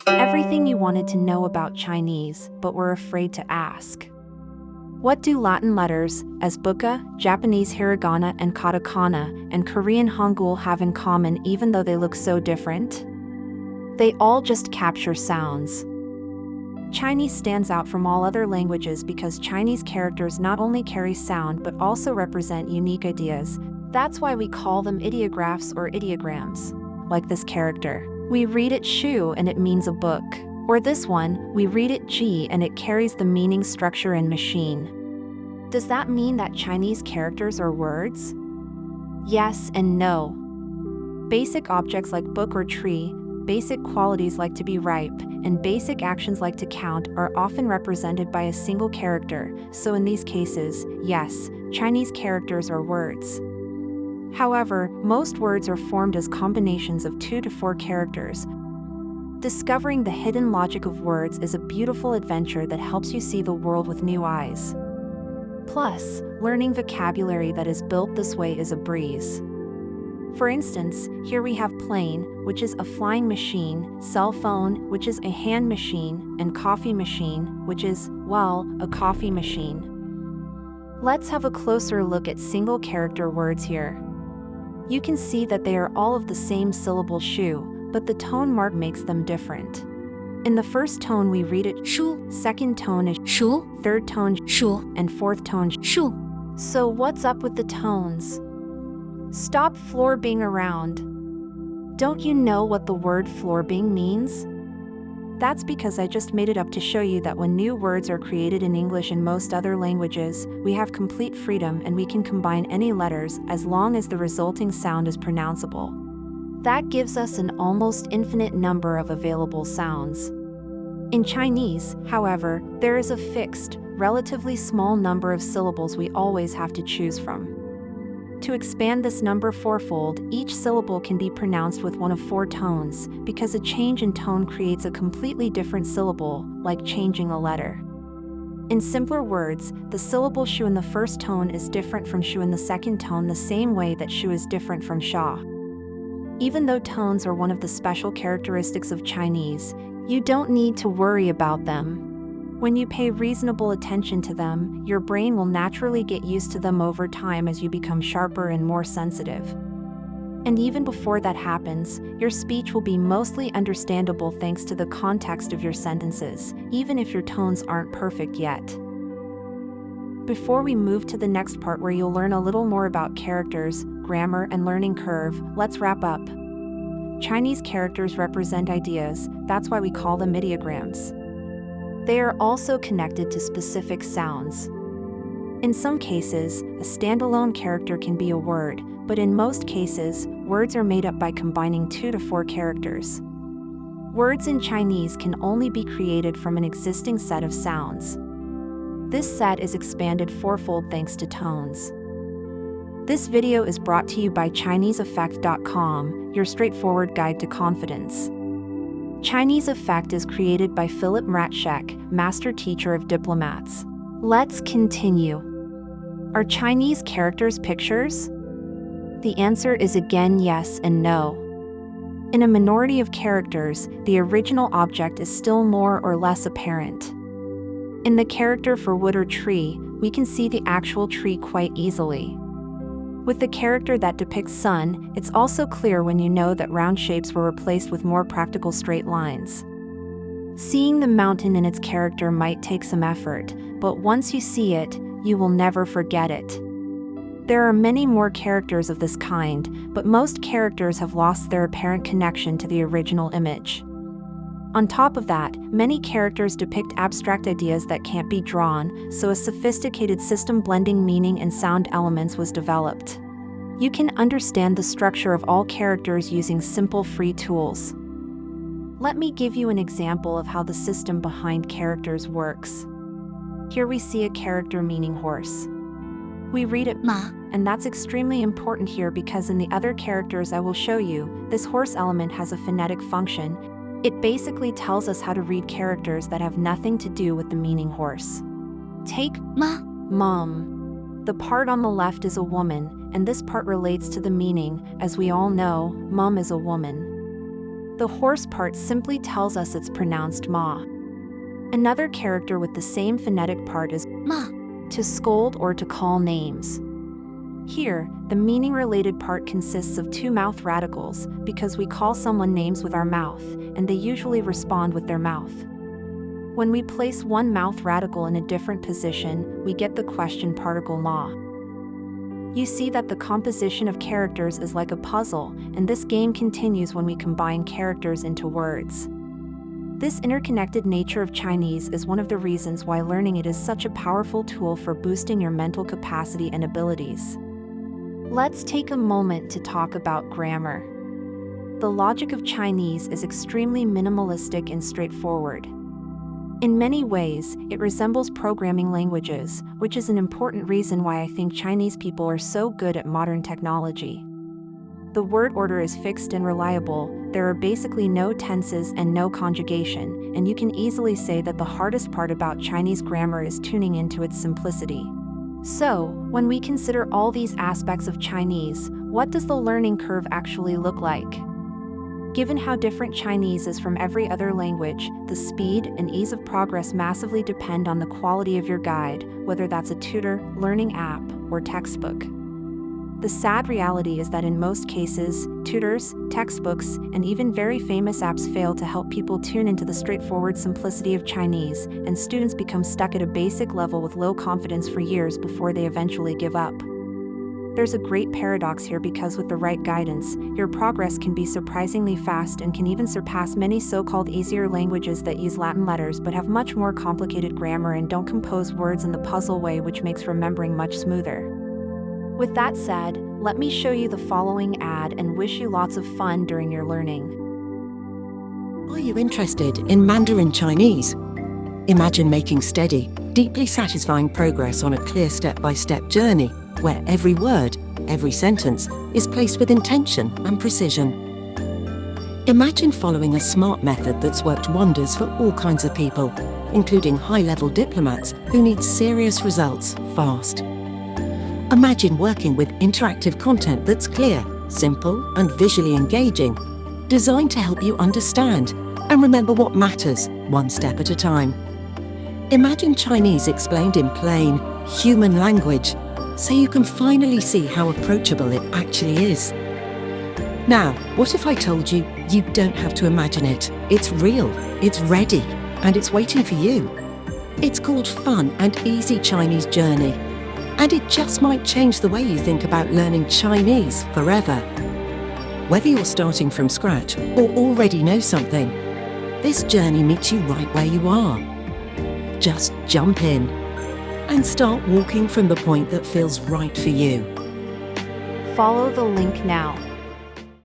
Everything you wanted to know about Chinese, but were afraid to ask. What do Latin letters, azbuka, Japanese hiragana and katakana, and Korean hangul have in common even though they look so different? They all just capture sounds. Chinese stands out from all other languages because Chinese characters not only carry sound but also represent unique ideas. That's why we call them ideographs or ideograms. Like this character. We read it shu and it means a book. Or this one, we read it ji and it carries the meaning structure and machine. Does that mean that Chinese characters are words? Yes and no. Basic objects like book or tree, basic qualities like to be ripe, and basic actions like to count are often represented by a single character, so in these cases, yes, Chinese characters are words. However, most words are formed as combinations of 2 to 4 characters. Discovering the hidden logic of words is a beautiful adventure that helps you see the world with new eyes. Plus, learning vocabulary that is built this way is a breeze. For instance, here we have plane, which is a flying machine, cell phone, which is a hand machine, and coffee machine, which is, well, a coffee machine. Let's have a closer look at single character words here. You can see that they are all of the same syllable shu, but the tone mark makes them different. In the first tone we read it shu, second tone is shu, third tone shu, and fourth tone shu. So what's up with the tones? Stop florbing around. Don't you know what the word florbing means? That's because I just made it up to show you that when new words are created in English and most other languages, we have complete freedom and we can combine any letters as long as the resulting sound is pronounceable. That gives us an almost infinite number of available sounds. In Chinese, however, there is a fixed, relatively small number of syllables we always have to choose from. To expand this number fourfold, each syllable can be pronounced with one of 4 tones, because a change in tone creates a completely different syllable, like changing a letter. In simpler words, the syllable shu in the first tone is different from shu in the second tone the same way that shu is different from sha. Even though tones are one of the special characteristics of Chinese, you don't need to worry about them. When you pay reasonable attention to them, your brain will naturally get used to them over time as you become sharper and more sensitive. And even before that happens, your speech will be mostly understandable thanks to the context of your sentences, even if your tones aren't perfect yet. Before we move to the next part where you'll learn a little more about characters, grammar, and learning curve, let's wrap up. Chinese characters represent ideas, that's why we call them ideograms. They are also connected to specific sounds. In some cases, a standalone character can be a word, but in most cases, words are made up by combining 2 to 4 characters. Words in Chinese can only be created from an existing set of sounds. This set is expanded fourfold thanks to tones. This video is brought to you by ChineseEffect.com, your straightforward guide to confidence. Chinese Effect is created by Philip Mratshek, master teacher of diplomats. Let's continue. Are Chinese characters pictures? The answer is again yes and no. In a minority of characters, the original object is still more or less apparent. In the character for wood or tree, we can see the actual tree quite easily. With the character that depicts sun, it's also clear when you know that round shapes were replaced with more practical straight lines. Seeing the mountain in its character might take some effort, but once you see it, you will never forget it. There are many more characters of this kind, but most characters have lost their apparent connection to the original image. On top of that, many characters depict abstract ideas that can't be drawn, so a sophisticated system blending meaning and sound elements was developed. You can understand the structure of all characters using simple free tools. Let me give you an example of how the system behind characters works. Here we see a character meaning horse. We read it ma, and that's extremely important here because in the other characters I will show you, this horse element has a phonetic function. It basically tells us how to read characters that have nothing to do with the meaning horse. Take ma, mom. The part on the left is a woman, and this part relates to the meaning. As we all know, mom is a woman. The horse part simply tells us it's pronounced ma. Another character with the same phonetic part is ma, to scold or to call names. Here, the meaning-related part consists of two mouth radicals because we call someone names with our mouth, and they usually respond with their mouth. When we place one mouth radical in a different position, we get the question particle ma. You see that the composition of characters is like a puzzle, and this game continues when we combine characters into words. This interconnected nature of Chinese is one of the reasons why learning it is such a powerful tool for boosting your mental capacity and abilities. Let's take a moment to talk about grammar. The logic of Chinese is extremely minimalistic and straightforward. In many ways, it resembles programming languages, which is an important reason why I think Chinese people are so good at modern technology. The word order is fixed and reliable, there are basically no tenses and no conjugation, and you can easily say that the hardest part about Chinese grammar is tuning into its simplicity. So, when we consider all these aspects of Chinese, what does the learning curve actually look like? Given how different Chinese is from every other language, the speed and ease of progress massively depend on the quality of your guide, whether that's a tutor, learning app, or textbook. The sad reality is that in most cases, tutors, textbooks, and even very famous apps fail to help people tune into the straightforward simplicity of Chinese, and students become stuck at a basic level with low confidence for years before they eventually give up. There's a great paradox here because with the right guidance, your progress can be surprisingly fast and can even surpass many so-called easier languages that use Latin letters but have much more complicated grammar and don't compose words in the puzzle way, which makes remembering much smoother. With that said, let me show you the following ad and wish you lots of fun during your learning. are you interested in Mandarin Chinese? Imagine making steady, deeply satisfying progress on a clear step-by-step journey where every word, every sentence is placed with intention and precision. Imagine following a smart method that's worked wonders for all kinds of people, including high-level diplomats who need serious results fast. Imagine working with interactive content that's clear, simple, and visually engaging, designed to help you understand and remember what matters one step at a time. Imagine Chinese explained in plain, human language, so you can finally see how approachable it actually is. Now, what if I told you you don't have to imagine it? It's real, it's ready, and it's waiting for you. It's called Fun and Easy Chinese Journey, and it just might change the way you think about learning Chinese forever. Whether you're starting from scratch or already know something, this journey meets you right where you are. Just jump in and start walking from the point that feels right for you. Follow the link now.